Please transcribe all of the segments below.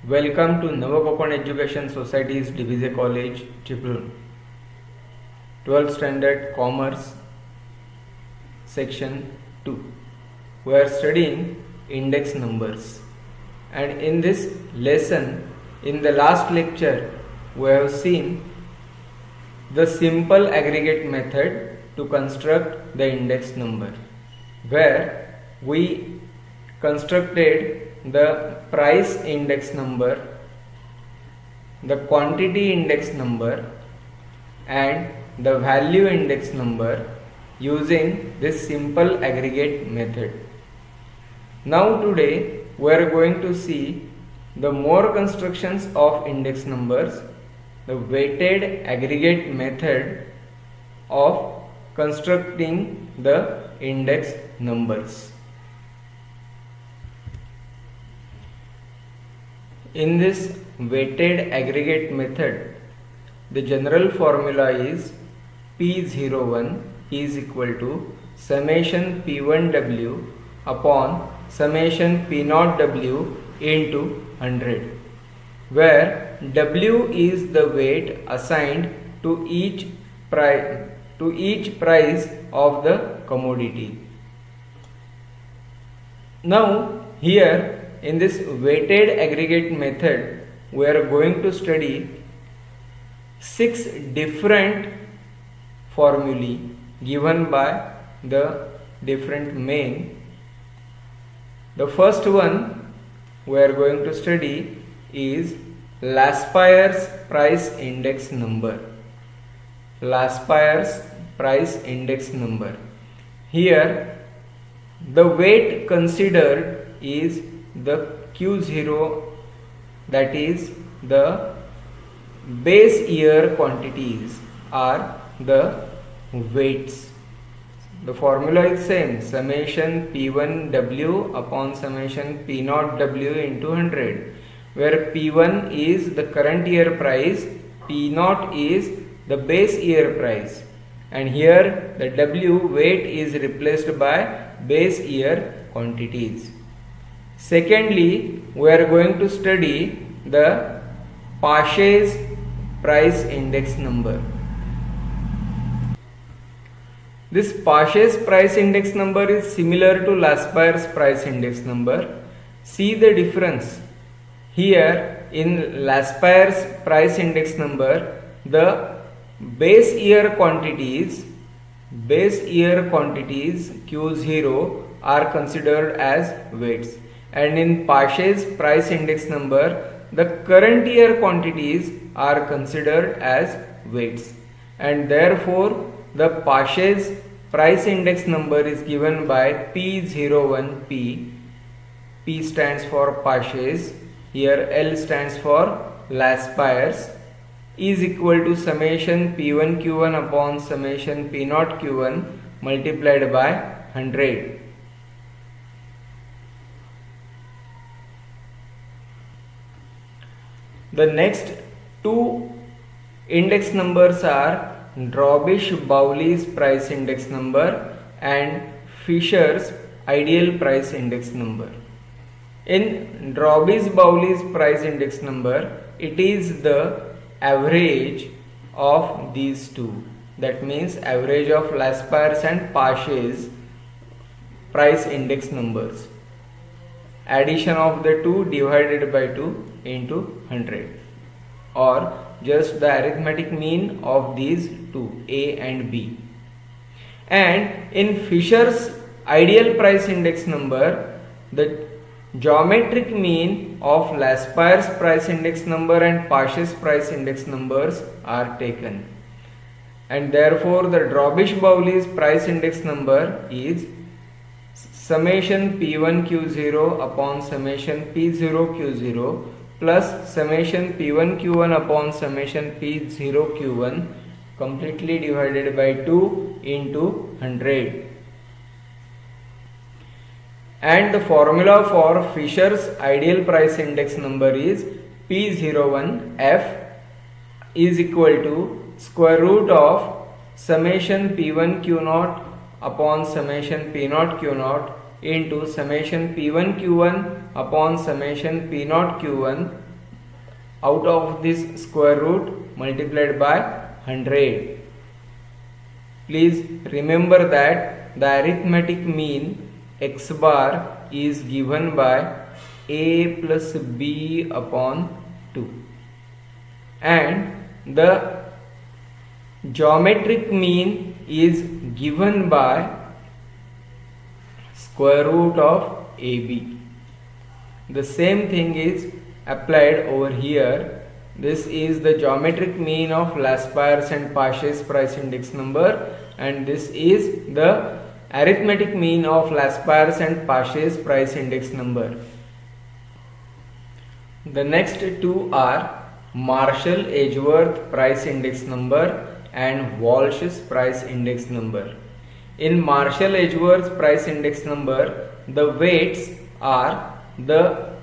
Welcome to Navakokon Education Society's Divize College, Chiplun. 12th Standard Commerce Section 2. We are studying index numbers. And in this lesson, in the last lecture, we have seen the simple aggregate method to construct the index number, where we constructed the price index number, the quantity index number and the value index number using this simple aggregate method. Now today we are going to see the more constructions of index numbers, the weighted aggregate method of constructing the index numbers. In this weighted aggregate method, the general formula is P01 is equal to summation P1W upon summation P0W into 100, where W is the weight assigned to each price of the commodity. Now here in this weighted aggregate method, we are going to study 6 different formulae given by the different main. The first one we are going to study is Laspeyres price index number. Laspeyres price index number. Here the weight considered is the Q0, that is the base year quantities are the weights. The formula is same, summation P1W upon summation P0W into 100, where P1 is the current year price, P0 is the base year price, and here the W weight is replaced by base year quantities. Secondly, we are going to study the Paget's price index number. This Paget's price index number is similar to Laspeyres price index number. See the difference. Here in Laspeyres price index number, the base year quantities Q0 are considered as weights, and in Paget's price index number, the current year quantities are considered as weights, and therefore the Paget's price index number is given by P01P. P stands for Paget's, here L stands for Laspeyres, is equal to summation P1Q1 upon summation P0Q1 multiplied by 100. The next two index numbers are Drawbish-Bowley's price index number and Fisher's ideal price index number. In Drawbish-Bowley's price index number, it is the average of these two. That means average of Laspeyres and Paget's price index numbers. Addition of the two divided by 2 into 100, or just the arithmetic mean of these two, A and B. And in Fisher's ideal price index number, the geometric mean of Laspeyres price index number and Paget's price index numbers are taken, and therefore the Drawbish-Bowley's price index number is summation P1Q0 upon summation P0Q0 plus summation P1Q1 upon summation P0Q1 completely divided by 2 into 100. And the formula for Fisher's ideal price index number is P01F is equal to square root of summation P1Q0 upon summation P0Q0 into summation P1Q1 upon summation P0Q1 out of this square root multiplied by 100. Please remember that the arithmetic mean x bar is given by a plus b upon 2 and the geometric mean is given by square root of AB. The same thing is applied over here. This is the geometric mean of Laspeyres and Paget's price index number, and this is the arithmetic mean of Laspeyres and Paget's price index number. The next two are Marshall-Edgeworth price index number and Walsh's price index number. In Marshall-Edgeworth price index number, the weights are the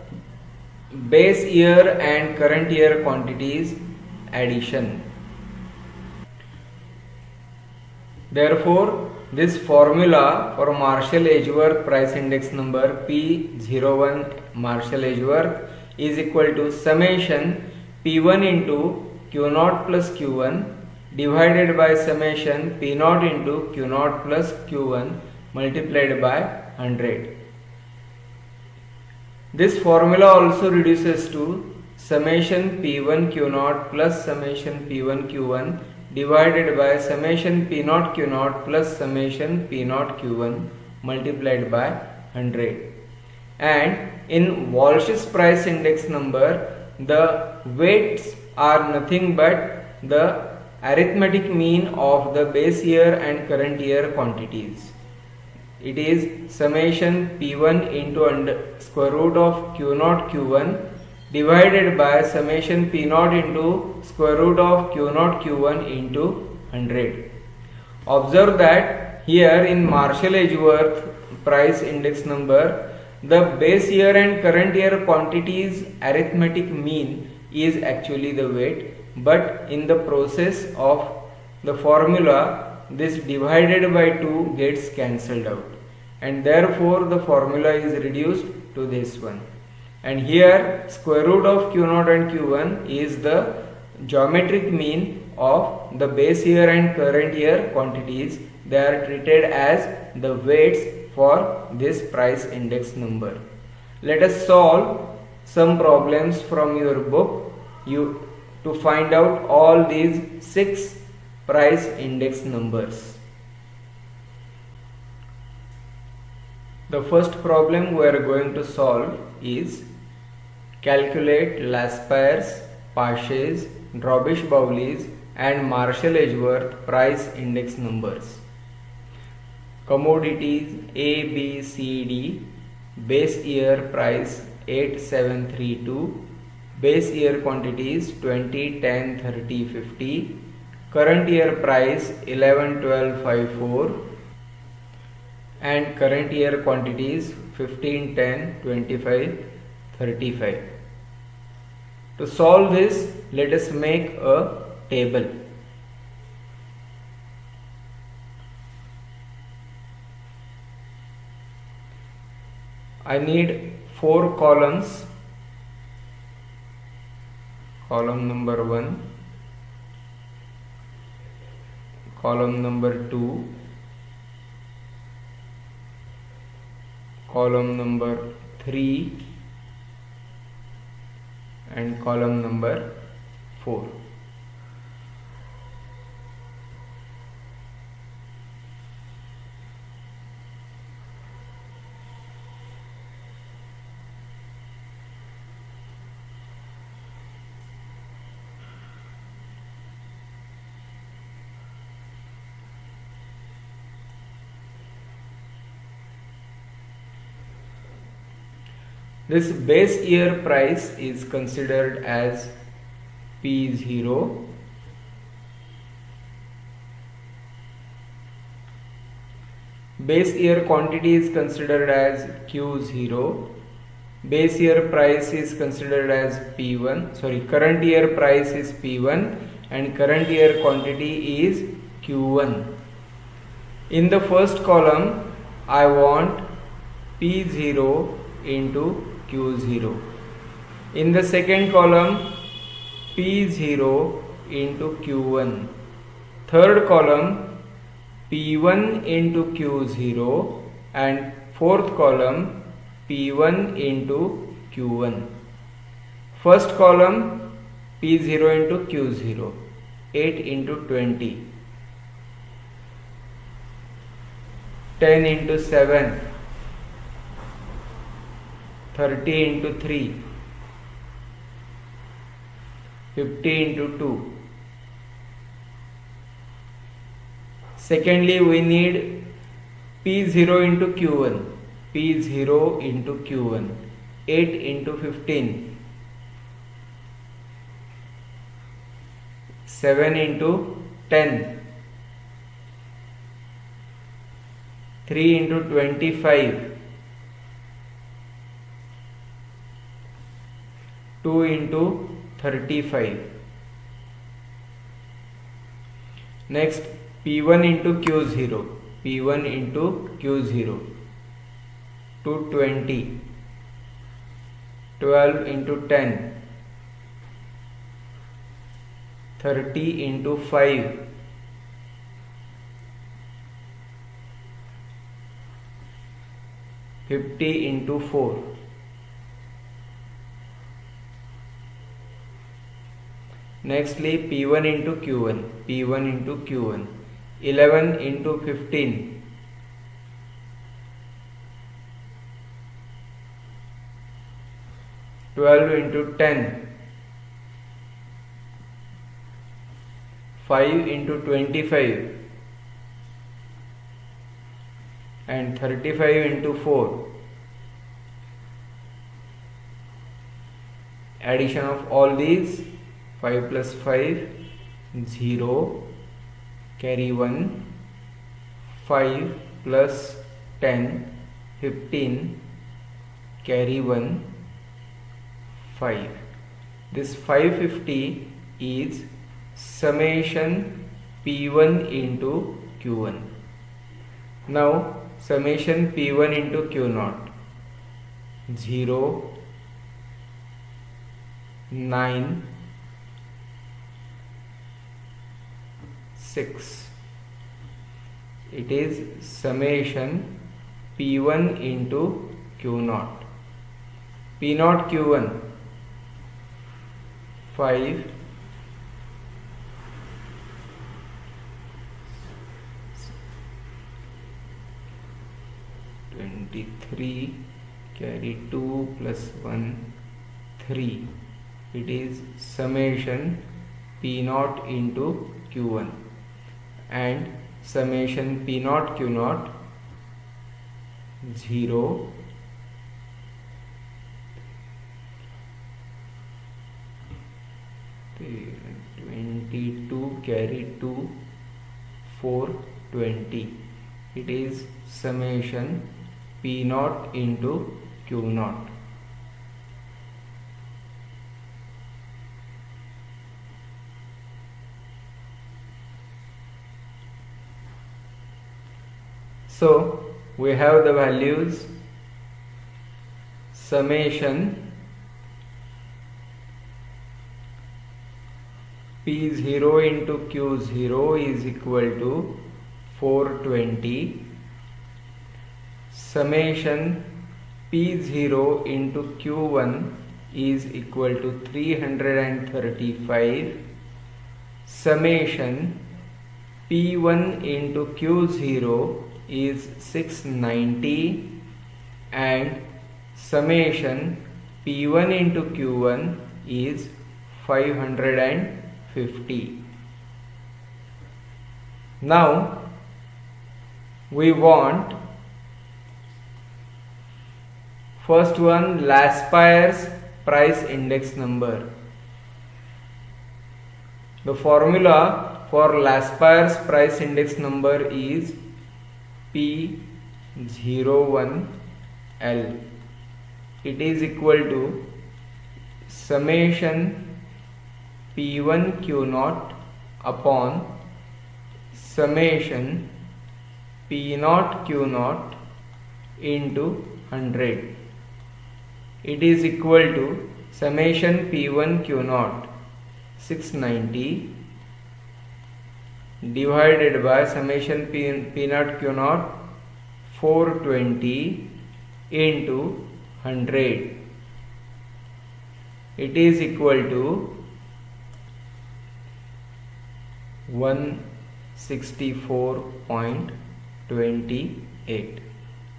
base year and current year quantities addition. Therefore, this formula for Marshall-Edgeworth price index number P01 Marshall-Edgeworth is equal to summation P1 into Q0 plus Q1 divided by summation P0 into Q0 plus Q1 multiplied by 100. This formula also reduces to summation P1 Q0 plus summation P1 Q1 divided by summation P0 Q0 plus summation P0 Q1 multiplied by 100. And in Walsh's price index number, the weights are nothing but the arithmetic mean of the base year and current year quantities. It is summation P1 into square root of Q0 Q1 divided by summation P0 into square root of Q0 Q1 into 100. Observe that here in Marshall-Edgeworth price index number, the base year and current year quantities arithmetic mean is actually the weight, but in the process of the formula, this divided by 2 gets cancelled out, and therefore the formula is reduced to this one. And here square root of Q0 and Q1 is the geometric mean of the base year and current year quantities. They are treated as the weights for this price index number. Let us solve some problems from your book to find out all these 6 price index numbers. The first problem we are going to solve is calculate Laspeyres, Paget's, Drobish-Bowley's and Marshall-Edgeworth price index numbers. Commodities A, B, C, D, base year price 8732, base year quantities 20, 10, 30, 50, current year price 11, 12, 5, 4 and current year quantities 15, 10, 25, 35. To solve this, let us make a table. I need 4 columns. Column number 1, column number 2, column number 3 and column number 4. This base year price is considered as P0. Base year quantity is considered as Q0. Base year price is considered as P1. Current year price is P1 and current year quantity is Q1. In the first column, I want P0 into Q0. In the second column, P0 into Q1. Third column P1 into Q0 and fourth column P1 into Q1. First column P0 into Q0, 8 into 20, 10 into 7, 30 into 3, 50 into 2. Secondly, we need P0 into Q1, P0 into Q1, 8 into 15, 7 into 10, 3 into 25, 2 into 35. Next, P1 into Q0, P1 into Q0, 220, 12 into 10, 30 into 5, 50 into 4. Nextly, P1 into Q1, P1 into Q1, 11 into 15, 12 into 10, 5 into 25 and 35 into 4. Addition of all these, 5 plus 5, 0, carry 1, 5 plus 10, 15, carry 1, 5. This 550 is summation P1 into Q1. Now summation P1 into Q0, 0, 9, 6. It is summation P1 into Q0. P0 Q1, 5, 23, carry 2 plus 1, 3. It is summation P0 into Q1 and summation P0 Q0, 0, 22, carry 2, 4, 20. It is summation P0 into Q0. So we have the values summation P0 into Q0 is equal to 420. Summation P0 into Q1 is equal to 335. Summation P1 into Q0 is 690 and summation P1 into Q1 is 550. Now we want first one, Laspeyres price index number. The formula for Laspeyres price index number is P01L. It is equal to summation P1 Q0 upon summation P0 Q0 into 100. It is equal to summation P1 Q0 690 divided by summation P naught Q naught 420 into 100. It is equal to 164.28.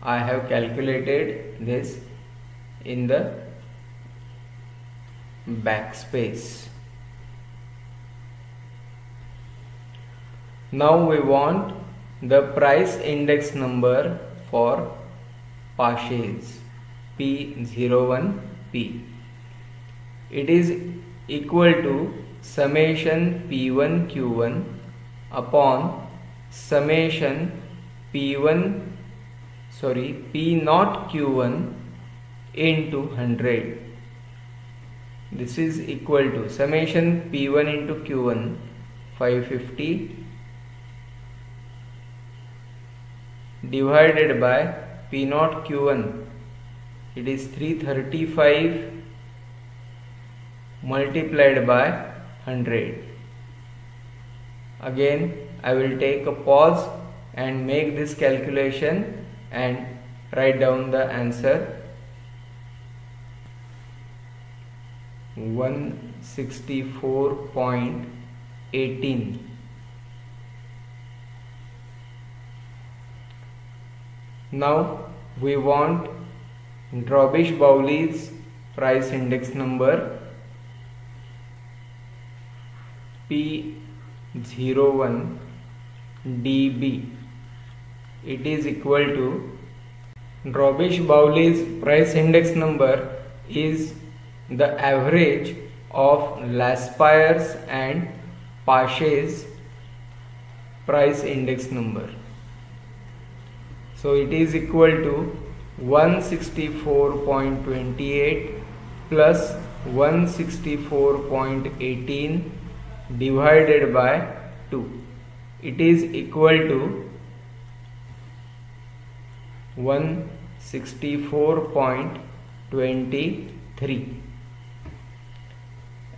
I have calculated this in the backspace. Now we want the price index number for Porsches P01P. It is equal to summation P1 Q1 upon summation P naught Q1 into 100. This is equal to summation P1 into Q1 550 divided by P naught Q1, it is 335 multiplied by 100. Again I will take a pause and make this calculation and write down the answer. 164.18. Now we want Drawbish-Bowley's price index number P01 DB. It is equal to Drawbish-Bowley's price index number is the average of Laspeyres and Porsche's price index number. So it is equal to 164.28 plus 164.18 divided by 2. It is equal to 164.23.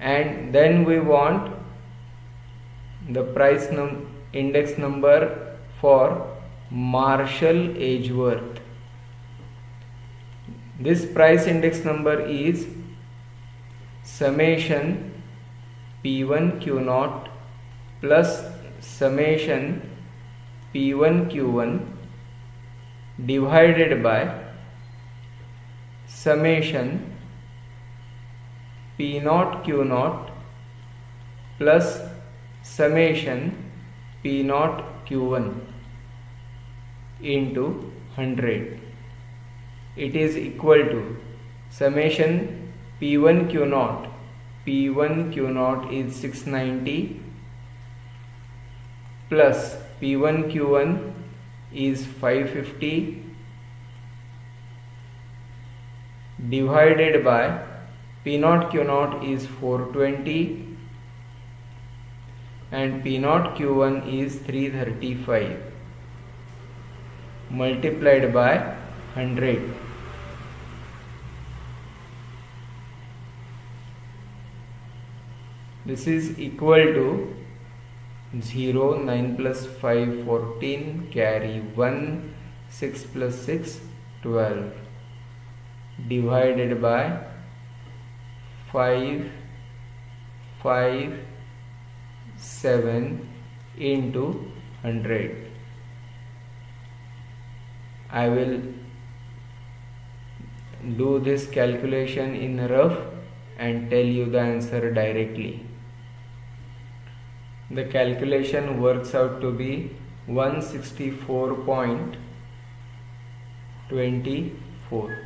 And then we want the price index number for Marshall Edgeworth. This price index number is summation P1 Q naught plus summation P1 Q1 divided by summation P naught Q naught plus summation P naught Q1 into 100. It is equal to summation P1 Q naught. P1 Q naught is 690 plus P1 Q1 is 550 divided by P naught Q naught is 420 and P naught Q1 is 335 multiplied by 100. This is equal to 0, 9 plus 5, 14, carry 1, 6 plus 6, 12, divided by 5, 5, 7 into 100. I will do this calculation in rough and tell you the answer directly. The calculation works out to be 164.24.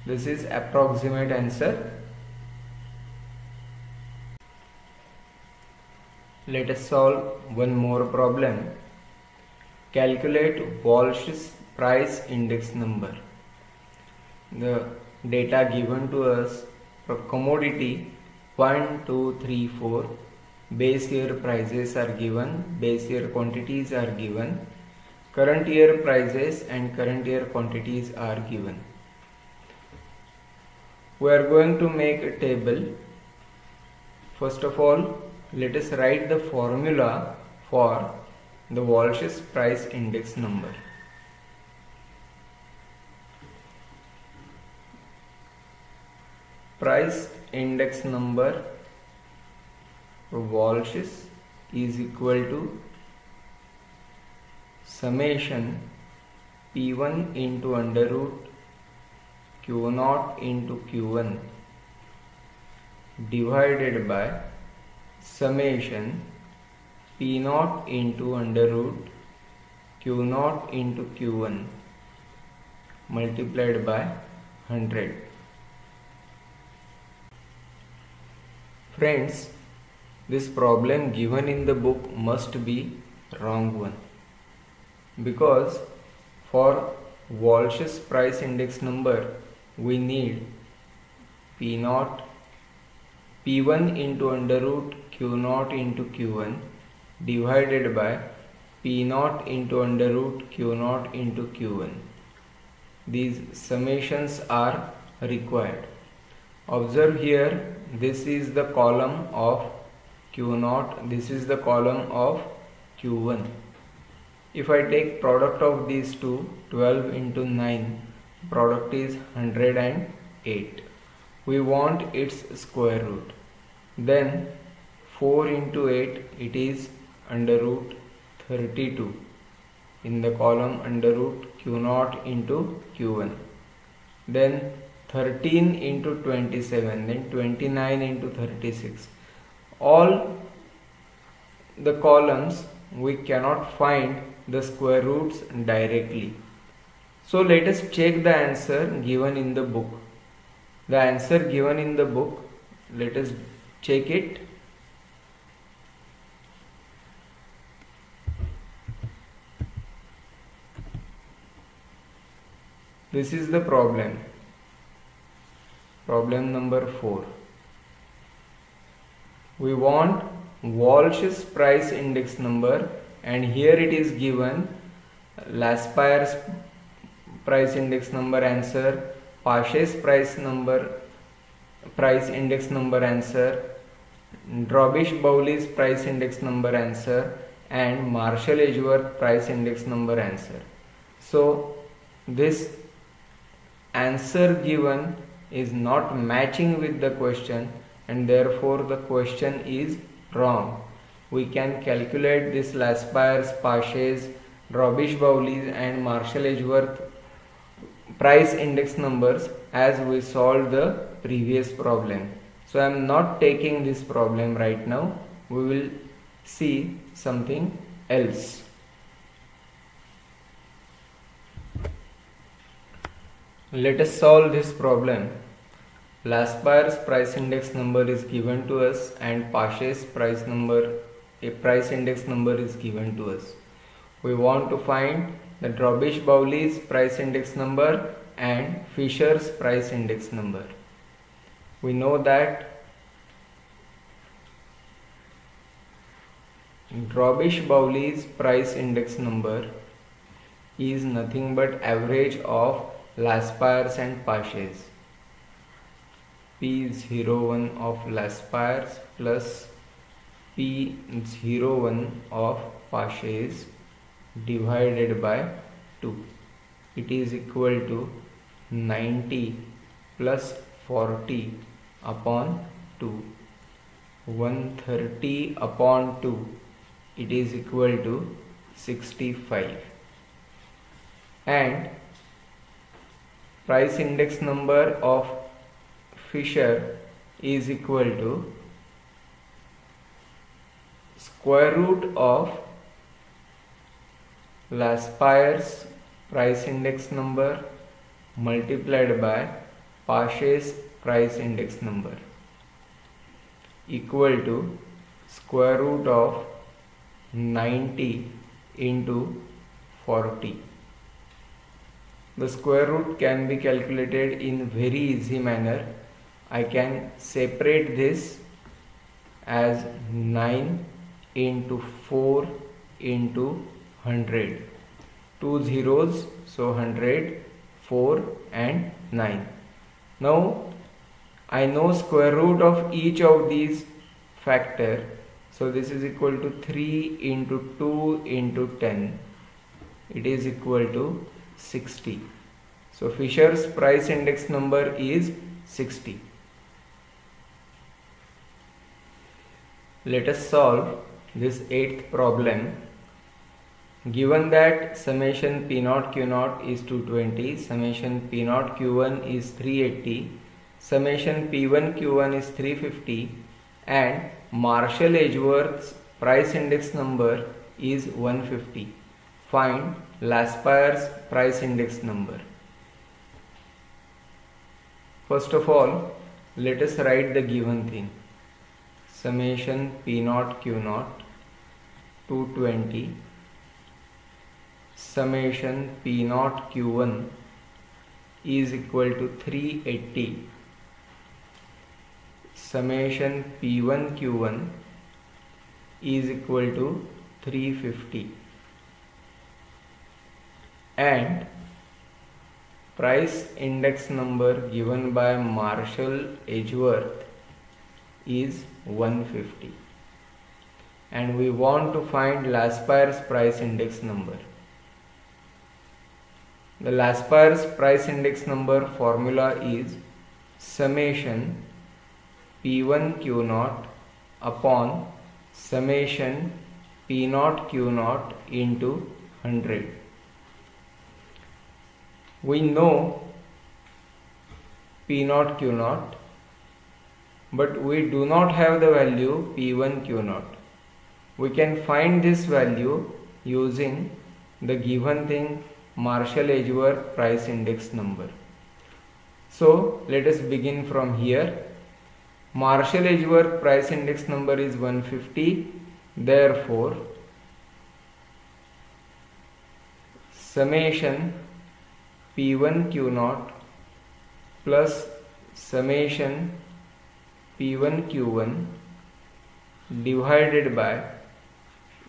This is approximate answer. Let us solve one more problem. Calculate Walsh's price index number. The data given to us for commodity 1, 2, 3, 4. Base year prices are given, base year quantities are given, current year prices and current year quantities are given. We are going to make a table. First of all, Let us write the formula for the Walsh's price index number. Price index number Walsh's is equal to summation P1 into under root Q0 into Q1 divided by summation P0 into under root Q0 into Q1 multiplied by 100. Friends, this problem given in the book must be wrong one, because for Walsh's price index number we need P0 P1 into under root Q0 into Q1 divided by P0 into under root Q0 into Q1. These summations are required. Observe here, this is the column of Q0, this is the column of Q1. If I take product of these two, 12 into 9, product is 108. We want its square root. Then 4 into 8, it is under root 32 in the column under root Q0 into Q1. Then 13 into 27, then 29 into 36. All the columns we cannot find the square roots directly. So let us check the answer given in the book. The answer given in the book, let us check it. This is the problem. Problem number 4. We want Walsh's price index number, and here it is given Laspeyres price index number answer, Paget's price index number answer, Drobish-Bowley's price index number answer, and Marshall-Edgeworth price index number answer. So this answer given is not matching with the question, and therefore the question is wrong. We can calculate this Laspeyres, Paget's, Drobish-Bowley's and Marshall-Edgeworth price index numbers as we solved the previous problem. So I am not taking this problem right now. We will see something else. Let us solve this problem. Laspeyres price index number is given to us and Paget's price index number is given to us. We want to find the Drobish-Bowley's price index number and Fisher's price index number. We know that Drobish-Bowley's price index number is nothing but average of Laspeyres and Paget's. P01 of Laspeyres plus P01 of Paget's divided by 2. It is equal to 90 plus 40 upon 2. 130 upon 2. It is equal to 65. And price index number of Fisher is equal to square root of Laspeyres price index number multiplied by Paget's price index number equal to square root of 90 into 40. The square root can be calculated in very easy manner. I can separate this as 9 into 4 into 100. 2 zeros, so 100, 4 and 9. Now I know square root of each of these factor, So this is equal to 3 into 2 into 10. It is equal to 60. So Fisher's price index number is 60. Let us solve this 8th problem. Given that summation P0 Q0 is 220, summation P0 Q1 is 380, summation P1 Q1 is 350, and Marshall Edgeworth's price index number is 150. Find Laspeyres price index number. First of all, let us write the given thing. Summation P0 Q0 220, summation P0 Q1 is equal to 380, summation P1 Q1 is equal to 350, and price index number given by Marshall Edgeworth is 150, and we want to find Laspeyres price index number. The Laspeyres price index number formula is summation P1 Q0 upon summation P0 Q0 into 100. We know P0 Q0, but we do not have the value P1 Q0. We can find this value using the given thing Marshall Edgeworth price index number. So let us begin from here. Marshall Edgeworth price index number is 150. Therefore, summation P1 Q0 plus summation P1 Q1 divided by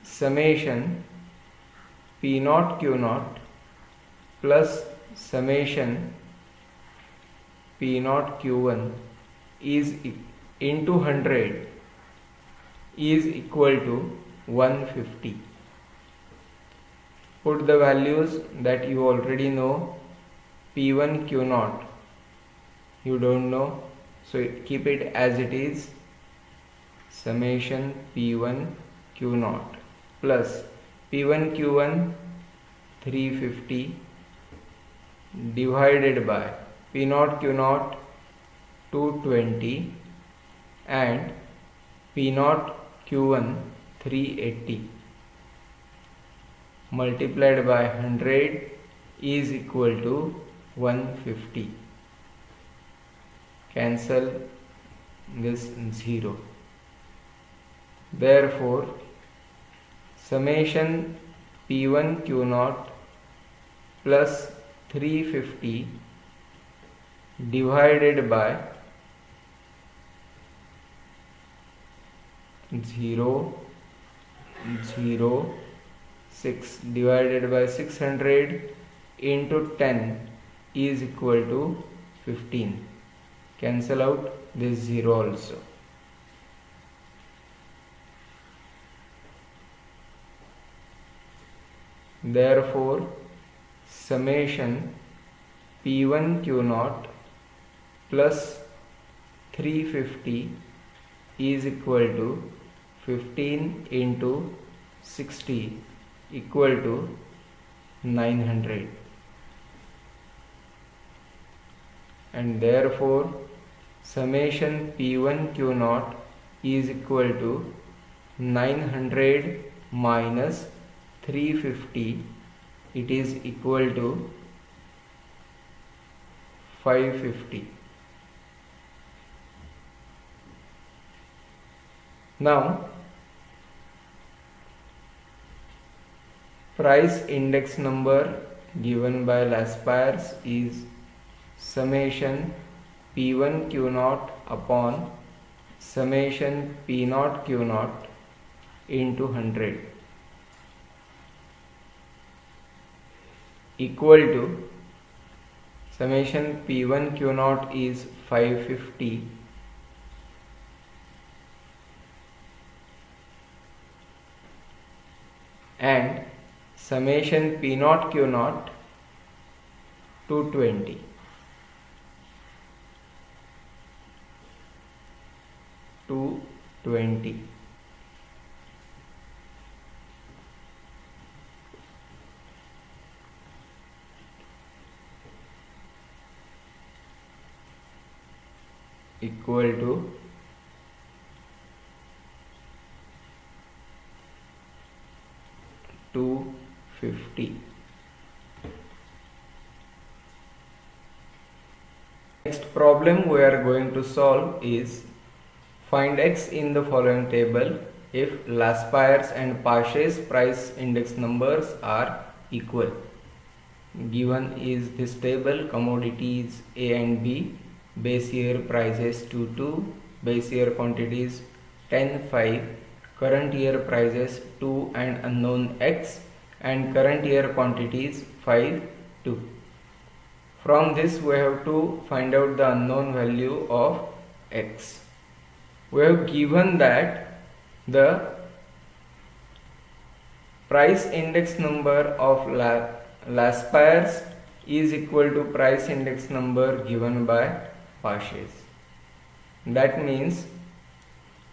summation P0 Q0 plus summation P0 Q1 is into 100 is equal to 150. Put the values that you already know. P1 Q0 you don't know, so keep it as it is. Summation P1 Q0 plus P1 Q1 350 divided by P0 Q0 220 and P0 Q1 380 multiplied by 100 is equal to 150. Cancel this 0. Therefore, summation P1 Q0 plus 350 divided by 0.06 divided by 600 into 10 is equal to 15. Cancel out this 0 also. Therefore, summation P1 Q0 plus 350 is equal to 15 into 60 equal to 900, and therefore summation P1 Q0 is equal to 900 minus 350, it is equal to 550. Now, price index number given by Laspeyres is summation P1 Q0 upon summation P0 Q0 into 100 equal to summation P1 Q0 is 550 and summation P naught Q naught to 20. To 20. Equal to 250. Next problem we are going to solve is find x in the following table if Laspeyres and Pachet's price index numbers are equal. Given is this table: commodities A and B, base year prices 2, base year quantities 10, 5, current year prices 2 and unknown x, and current year quantities 5, 2. From this we have to find out the unknown value of x. We have given that the price index number of Laspeyres is equal to price index number given by Pachet's. That means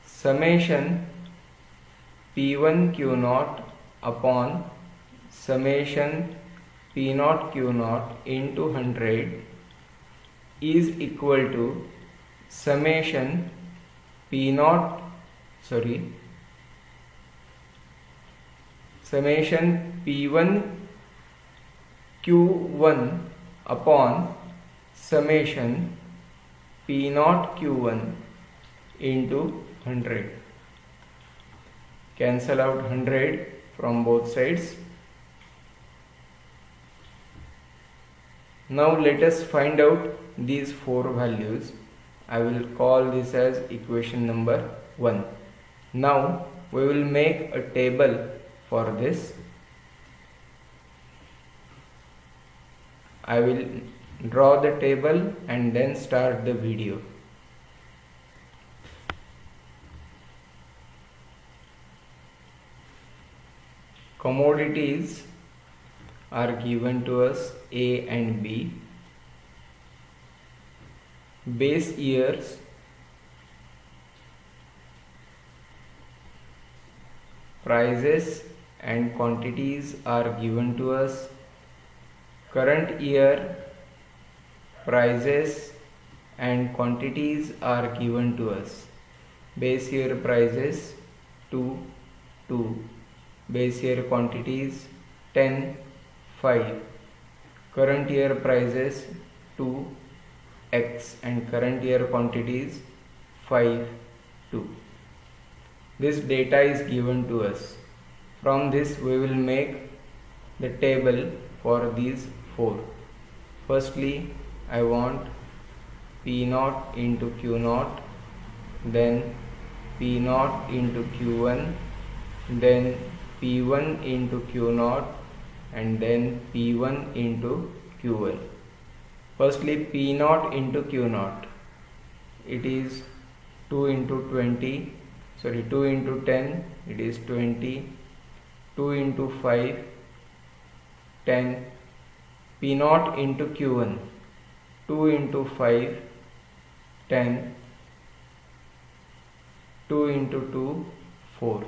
summation P1 Q naught upon summation P naught Q naught into 100 is equal to summation summation P1 Q1 upon summation P naught Q1 into 100. Cancel out 100 from both sides. Now let us find out these four values. I will call this as equation number 1. Now we will make a table for this. I will draw the table and then start the video. Commodities are given to us A and B. Base years prices and quantities are given to us. Current year prices and quantities are given to us. Base year prices 2, base year quantities 10, 5, current year prices 2, x, and current year quantities 5, 2. This data is given to us. From this we will make the table for these four. Firstly, I want P naught into Q naught, then P naught into Q1, then P1 into Q naught, and then P1 into Q1. Firstly, P naught into Q naught. It is 2 into 10, it is 20, 2 into 5, 10, P naught into Q1, 2 into 5, 10, 2 into 2, 4,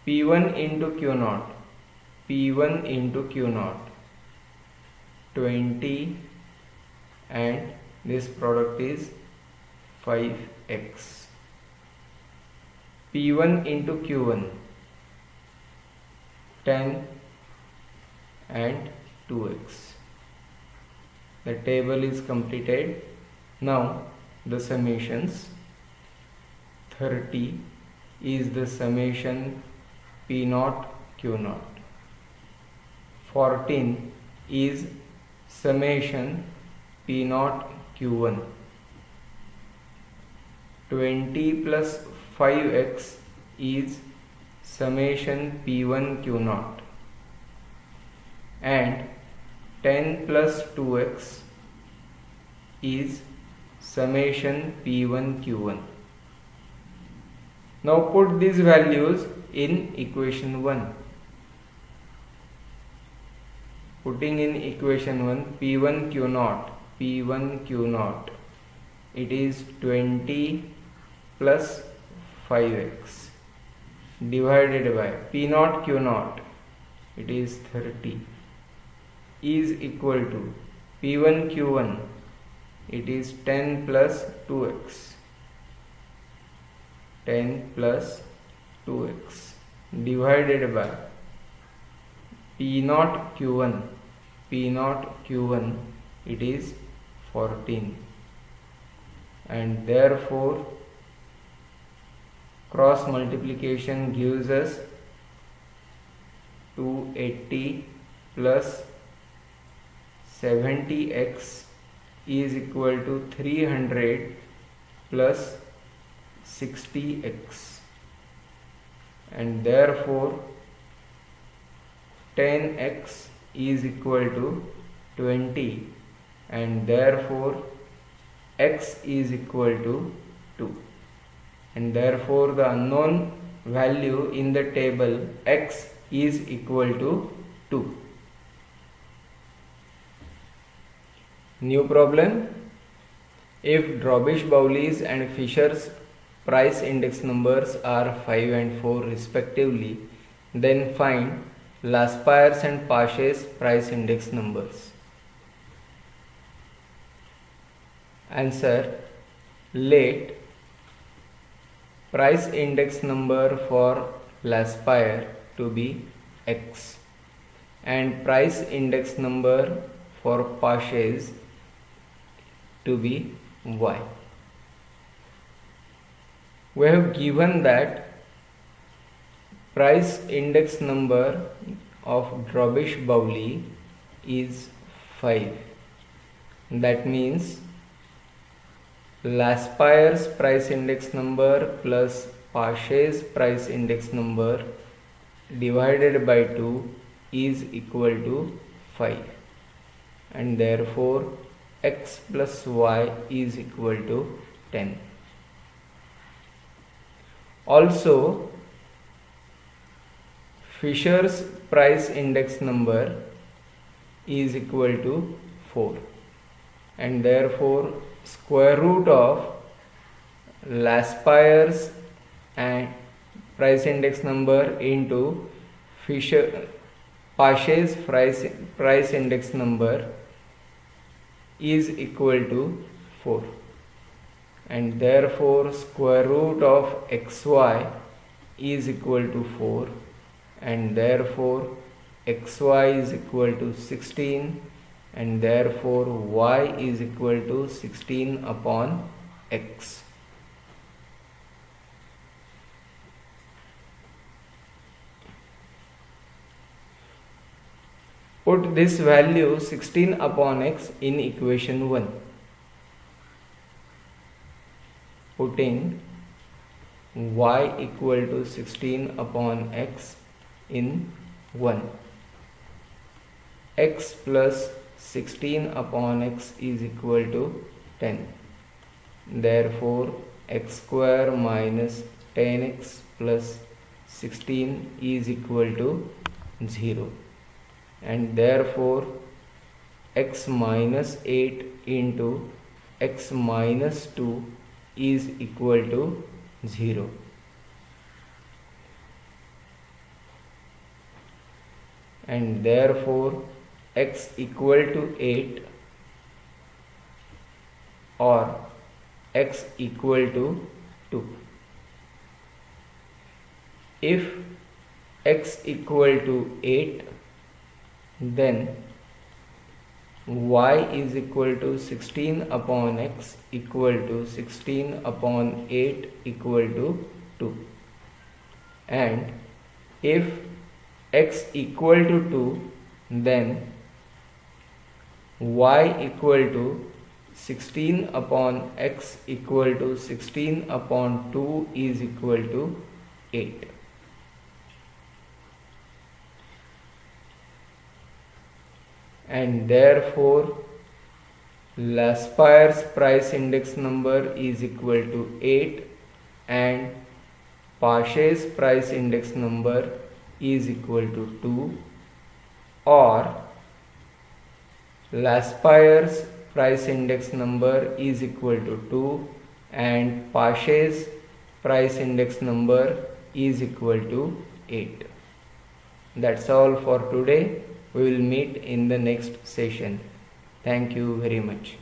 P1 into Q naught, P1 into Q naught, 20, and this product is 5x. P1 into Q1, 10 and 2x. The table is completed. Now the summations. 30 is the summation P naught Q naught. 14 is summation P naught Q1. 20 plus 5x is summation P1 Q naught, and 10 plus 2x is summation P1 Q1. Now put these values in equation 1. putting in equation 1, P1 Q naught, it is 20 plus 5x divided by P naught Q naught, it is 30, is equal to P1 Q1, it is 10 plus 2x, 10 plus 2x divided by P naught Q1, it is 14, and therefore cross multiplication gives us 280 plus 70x is equal to 300 plus 60x, and therefore 10x is equal to 20, and therefore x is equal to 2, and therefore the unknown value in the table x is equal to 2. New problem. If Drobish-Bowley's and Fisher's price index numbers are 5 and 4 respectively, then find Laspeyres and Paget's price index numbers. Answer. Let price index number for Laspeyres to be x and price index number for Paget's to be y. We have given that price index number of Drobish-Bowley is 5. That means Laspeyres price index number plus Paget's price index number divided by 2 is equal to 5, and therefore x plus y is equal to 10. Also, Fisher's price index number is equal to 4, and therefore square root of Laspeyres and price index number into Paget's price index number is equal to 4, and therefore square root of xy is equal to 4, and therefore xy is equal to 16, and therefore y is equal to 16 upon x. Put this value 16 upon x in equation 1. Putting y equal to 16 upon x in 1. X plus 16 upon x is equal to 10. Therefore x square minus 10x plus 16 is equal to 0. And therefore x minus 8 into x minus 2 is equal to 0. And therefore x equal to 8 or x equal to 2. If x equal to 8, then y is equal to 16 upon x equal to 16 upon 8 equal to 2. And if x equal to 2, then y equal to 16 upon x equal to 16 upon 2 is equal to 8. And therefore Laspeyres price index number is equal to 8 and Paget's price index number is equal to 2, or Laspeyres price index number is equal to 2 and Pache's price index number is equal to 8. That's all for today. We will meet in the next session. Thank you very much.